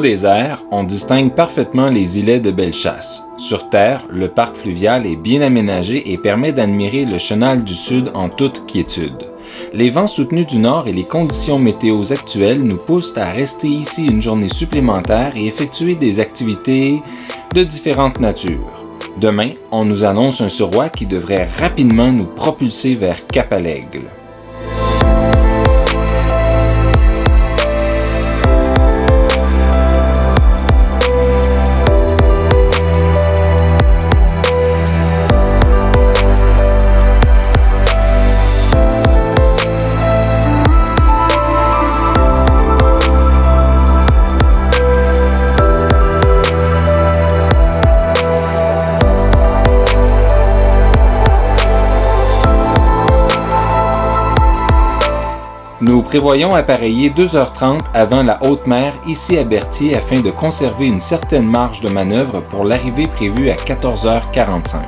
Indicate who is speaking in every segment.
Speaker 1: les airs, on distingue parfaitement les îlets de Bellechasse. Sur terre, le parc fluvial est bien aménagé et permet d'admirer le Chenal du Sud en toute quiétude. Les vents soutenus du nord et les conditions météo actuelles nous poussent à rester ici une journée supplémentaire et effectuer des activités de différentes natures. Demain, on nous annonce un suroît qui devrait rapidement nous propulser vers Cap-à-l'Aigle. Nous prévoyons appareiller 2h30 avant la haute mer ici à Berthier afin de conserver une certaine marge de manœuvre pour l'arrivée prévue à 14h45.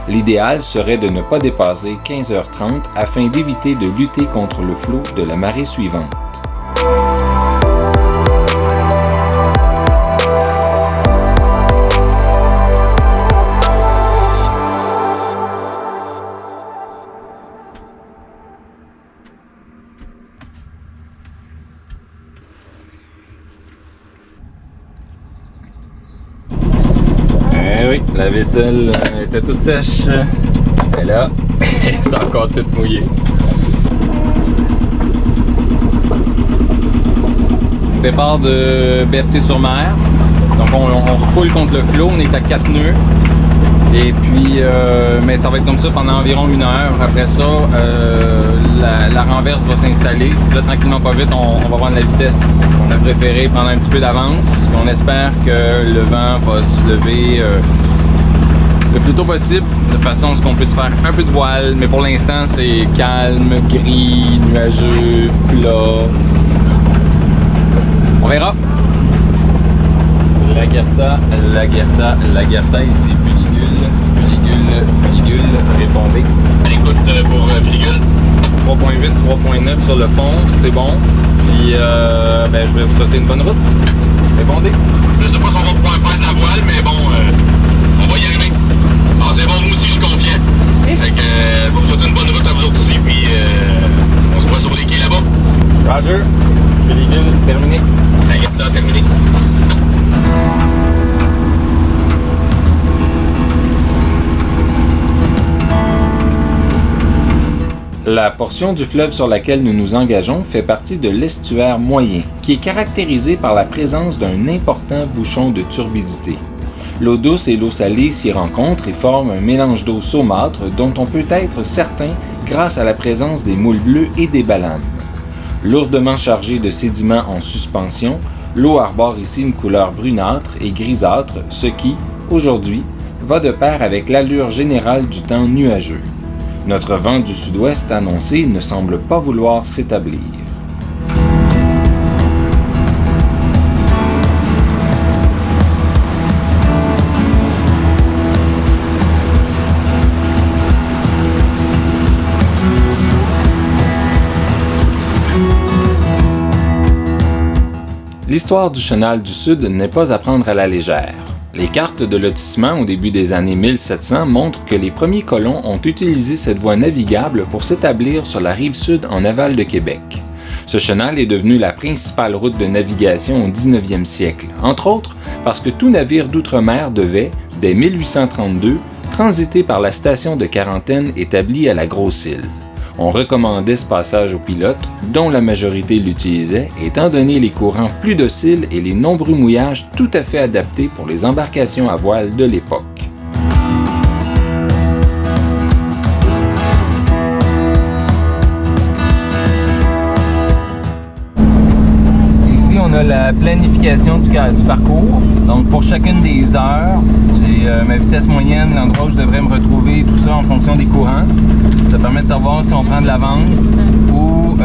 Speaker 1: L'idéal serait de ne pas dépasser 15h30 afin d'éviter de lutter contre le flot de la marée suivante. Oui, la vaisselle était toute sèche. Et là, elle est encore toute mouillée. Départ de Berthier-sur-Mer. Donc on refoule contre le flot, on est à 4 nœuds. Et puis, mais ça va être comme ça pendant environ 1 heure. Après ça, la renverse va s'installer. Là, tranquillement, pas vite, on va prendre la vitesse. On a préféré prendre un petit peu d'avance. On espère que le vent va se lever le plus tôt possible, de façon à ce qu'on puisse faire un peu de voile. Mais pour l'instant, c'est calme, gris, nuageux, plat. On verra. Lagarta, ici, Fuligule, répondez.
Speaker 2: À l'écoute pour Fuligule.
Speaker 1: 3.8, 3.9 sur le fond, c'est bon. Puis, je vais vous souhaiter une bonne route. Répondez.
Speaker 2: Je sais pas si on va pouvoir faire de la voile, mais bon, on va y arriver. Ah, c'est bon, moi aussi, je suis confiant. Fait que, je vous souhaite une bonne route à vous autres aussi, puis on se voit sur les quais là-bas.
Speaker 1: Roger. Fuligule, terminé.
Speaker 2: Lagarta, terminé.
Speaker 1: La portion du fleuve sur laquelle nous nous engageons fait partie de l'estuaire moyen, qui est caractérisé par la présence d'un important bouchon de turbidité. L'eau douce et l'eau salée s'y rencontrent et forment un mélange d'eau saumâtre dont on peut être certain grâce à la présence des moules bleus et des balanes. Lourdement chargée de sédiments en suspension, l'eau arbore ici une couleur brunâtre et grisâtre, ce qui, aujourd'hui, va de pair avec l'allure générale du temps nuageux. Notre vent du sud-ouest annoncé ne semble pas vouloir s'établir. L'histoire du Chenal du Sud n'est pas à prendre à la légère. Les cartes de lotissement au début des années 1700 montrent que les premiers colons ont utilisé cette voie navigable pour s'établir sur la rive sud en aval de Québec. Ce chenal est devenu la principale route de navigation au 19e siècle, entre autres parce que tout navire d'outre-mer devait, dès 1832, transiter par la station de quarantaine établie à la Grosse-Île. On recommandait ce passage aux pilotes, dont la majorité l'utilisait, étant donné les courants plus dociles et les nombreux mouillages tout à fait adaptés pour les embarcations à voile de l'époque. Ici, on a la planification du parcours. Donc, pour chacune des heures, j'ai ma vitesse moyenne, l'endroit où je devrais me retrouver, tout ça en fonction des courants. Ça permet de savoir si on prend de l'avance ou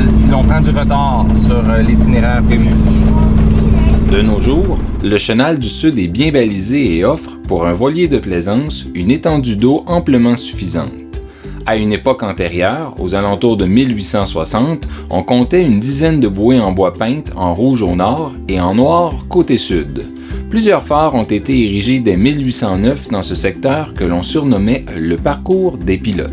Speaker 1: si l'on prend du retard sur l'itinéraire prévu. De nos jours, le Chenal du Sud est bien balisé et offre, pour un voilier de plaisance, une étendue d'eau amplement suffisante. À une époque antérieure, aux alentours de 1860, on comptait une dizaine de bouées en bois peintes en rouge au nord et en noir côté sud. Plusieurs phares ont été érigés dès 1809 dans ce secteur que l'on surnommait le parcours des pilotes.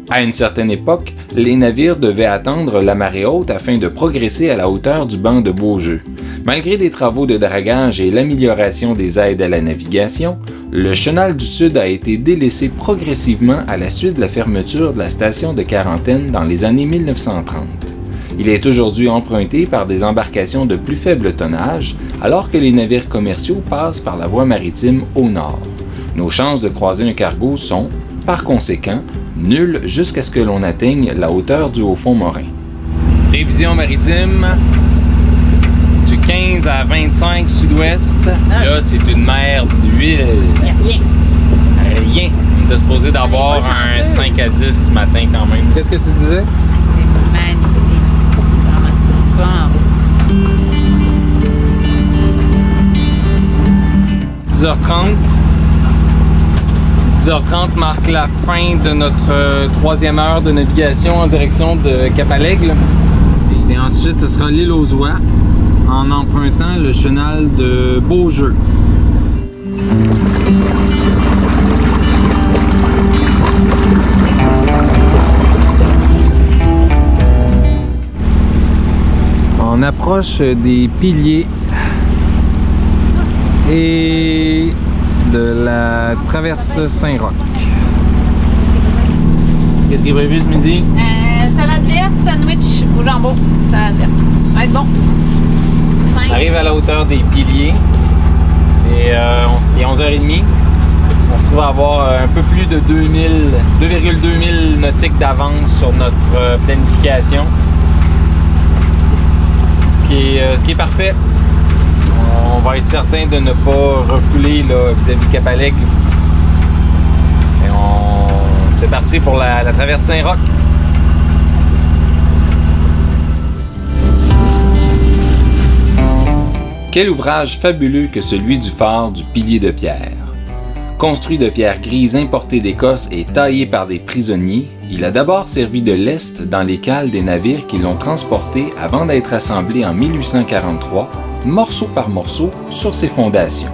Speaker 1: À une certaine époque, les navires devaient attendre la marée haute afin de progresser à la hauteur du banc de Beaujeu. Malgré des travaux de dragage et l'amélioration des aides à la navigation, le chenal du Sud a été délaissé progressivement à la suite de la fermeture de la station de quarantaine dans les années 1930. Il est aujourd'hui emprunté par des embarcations de plus faible tonnage, alors que les navires commerciaux passent par la voie maritime au nord. Nos chances de croiser un cargo sont, par conséquent, nulles jusqu'à ce que l'on atteigne la hauteur du Haut-Fond Morin. Prévision maritime du 15 à 25 sud-ouest. Là, c'est une mer d'huile. Rien. On était supposé d'avoir un 5 à 10 ce matin quand même. Qu'est-ce que tu disais?
Speaker 3: C'est magnifique. Vraiment. Tu vois en haut.
Speaker 1: 10h30. 10h30 marque la fin de notre troisième heure de navigation en direction de Cap-à-l'Aigle. Et ensuite, ce sera l'île aux Oies en empruntant le chenal de Beaujeu. On approche des piliers et de la traverse Saint-Roch. Qu'est-ce qui est prévu ce midi?
Speaker 3: Salade verte, sandwich au jambon. Salade verte. Ça va être bon.
Speaker 1: On arrive à la hauteur des piliers et il est 11h30. On se trouve à avoir un peu plus de 2,2 milles nautiques d'avance sur notre planification. Ce qui est parfait. On va être certain de ne pas refouler là, vis-à-vis Cap-à-l'Aigle. Et c'est parti pour la traverse Saint-Roch. Quel ouvrage fabuleux que celui du phare du Pilier de Pierre. Construit de pierres grises importées d'Écosse et taillé par des prisonniers, il a d'abord servi de lest dans les cales des navires qui l'ont transporté avant d'être assemblé en 1843, morceau par morceau, sur ses fondations.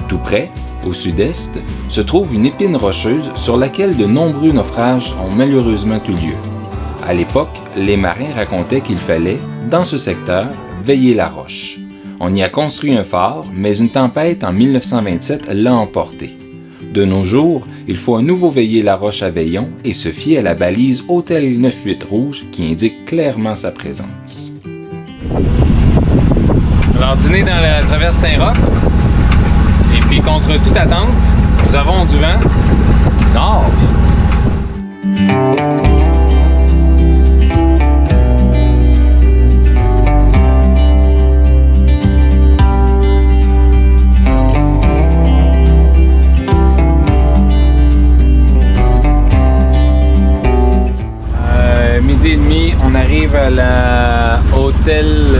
Speaker 1: Tout près, au sud-est, se trouve une épine rocheuse sur laquelle de nombreux naufrages ont malheureusement eu lieu. À l'époque, les marins racontaient qu'il fallait, dans ce secteur, veiller la roche. On y a construit un phare, mais une tempête en 1927 l'a emporté. De nos jours, il faut à nouveau veiller la roche à Veillon et se fier à la balise Hôtel 98 Rouge qui indique clairement sa présence. Alors, dîner dans la traverse Saint-Roch. Et puis, contre toute attente, nous avons du vent nord. Midi et demi, on arrive à la Hôtel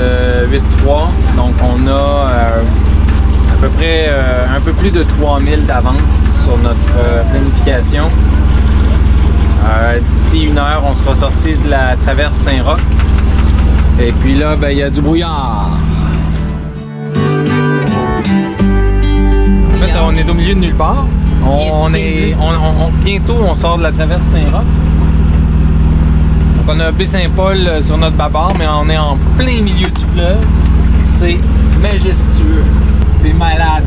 Speaker 1: 8-3, donc on a à peu près un peu plus de 3000 d'avance sur notre planification. D'ici 1 heure, on sera sorti de la traverse Saint-Roch. Et puis là, ben, il y a du brouillard. En fait, on est au milieu de nulle part. Bientôt, on sort de la traverse Saint-Roch. On a Baie-Saint-Paul sur notre bâbord, mais on est en plein milieu du fleuve. C'est majestueux. C'est malade.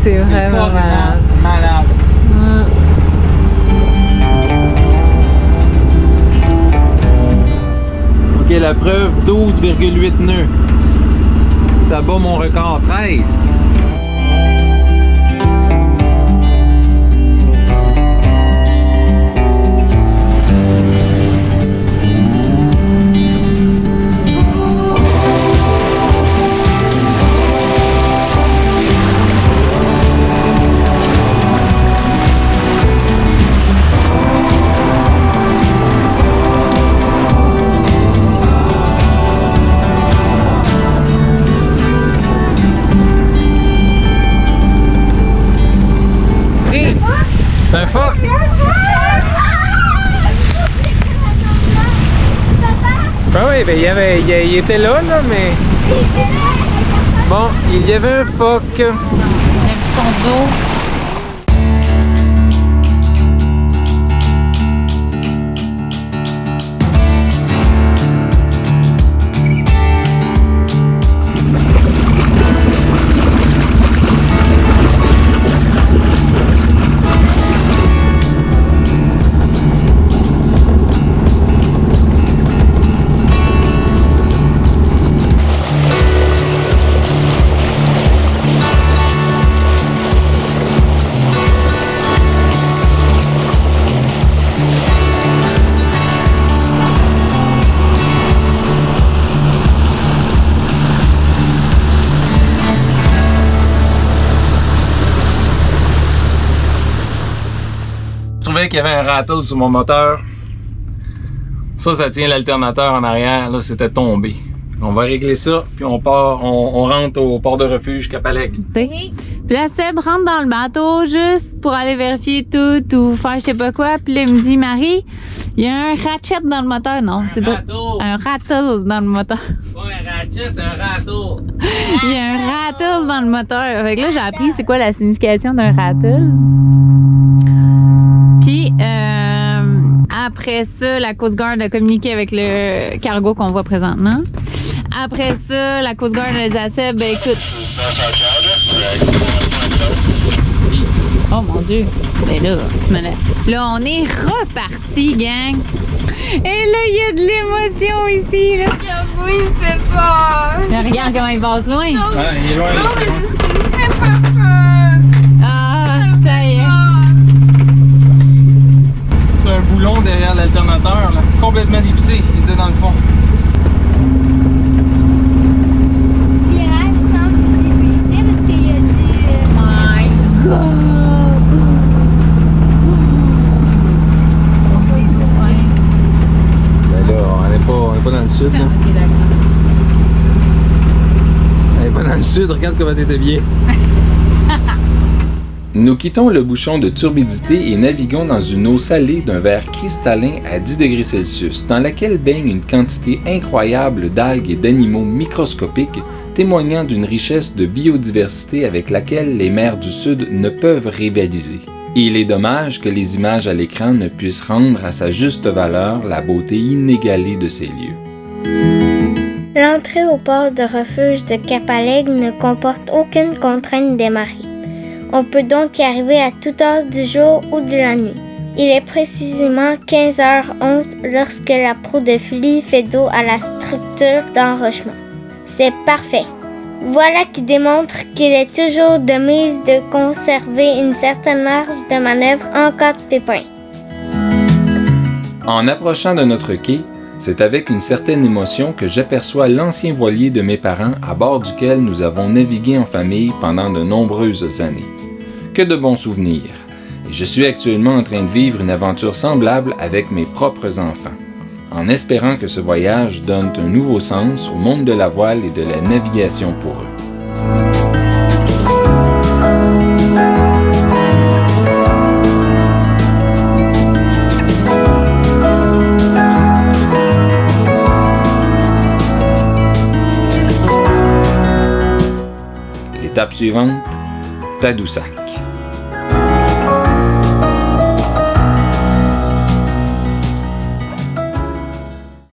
Speaker 3: C'est vraiment malade.
Speaker 1: Ok, la preuve, 12,8 nœuds. Ça bat mon record, 13. Ben oui, ben il était là, mais... Bon, il y avait un phoque.
Speaker 3: Il a vu son dos.
Speaker 1: Je trouvais qu'il y avait un rattle sur mon moteur. Ça tient l'alternateur en arrière. Là, c'était tombé. On va régler ça, puis on rentre au port de refuge Capalègue.
Speaker 3: Oui. Puis là, Seb rentre dans le bateau juste pour aller vérifier tout ou faire je sais pas quoi. Puis là, il me dit, Marie, il y a un ratchet dans le moteur. Non, c'est pas... Un rattle dans le moteur.
Speaker 1: Pas un ratchet, un rattle.
Speaker 3: Il y a un rattle dans le moteur. Fait que là, j'ai appris c'est quoi la signification d'un rattle. Puis, après ça, la Coast Guard a communiqué avec le cargo qu'on voit présentement. Après ça, la Coast Guard a dit à Seb, ben écoute... Oh mon Dieu! Ben là, on est reparti, gang! Et là, il y a de l'émotion ici, là!
Speaker 4: J'avoue, il me fait peur.
Speaker 3: Mais regarde comment il passe loin!
Speaker 4: Non,
Speaker 1: Ah, il est loin.
Speaker 4: non, mais c'est ce qui me fait pas peur.
Speaker 3: Ah, ça y est!
Speaker 1: C'est un boulon derrière l'alternateur, là. Complètement difficile. Il était dans le fond.
Speaker 4: Virage sans visibilité parce qu'il y a du...
Speaker 3: My God!
Speaker 1: Ben là, on n'est pas dans le sud, là.
Speaker 3: Ok, d'accord.
Speaker 1: On n'est pas dans le sud, regarde comment t'étais bien. Nous quittons le bouchon de turbidité et naviguons dans une eau salée d'un verre cristallin à 10 degrés Celsius, dans laquelle baigne une quantité incroyable d'algues et d'animaux microscopiques, témoignant d'une richesse de biodiversité avec laquelle les mers du Sud ne peuvent rivaliser. Il est dommage que les images à l'écran ne puissent rendre à sa juste valeur la beauté inégalée de ces lieux.
Speaker 4: L'entrée au port de refuge de Capalègue ne comporte aucune contrainte des marées. On peut donc y arriver à toute heure du jour ou de la nuit. Il est précisément 15h11 lorsque la proue de Philly fait dos à la structure d'enrochement. C'est parfait. Voilà qui démontre qu'il est toujours de mise de conserver une certaine marge de manœuvre en cas de pépin.
Speaker 1: En approchant de notre quai, c'est avec une certaine émotion que j'aperçois l'ancien voilier de mes parents à bord duquel nous avons navigué en famille pendant de nombreuses années. Que de bons souvenirs! Et je suis actuellement en train de vivre une aventure semblable avec mes propres enfants, en espérant que ce voyage donne un nouveau sens au monde de la voile et de la navigation pour eux. L'étape suivante, Tadoussac.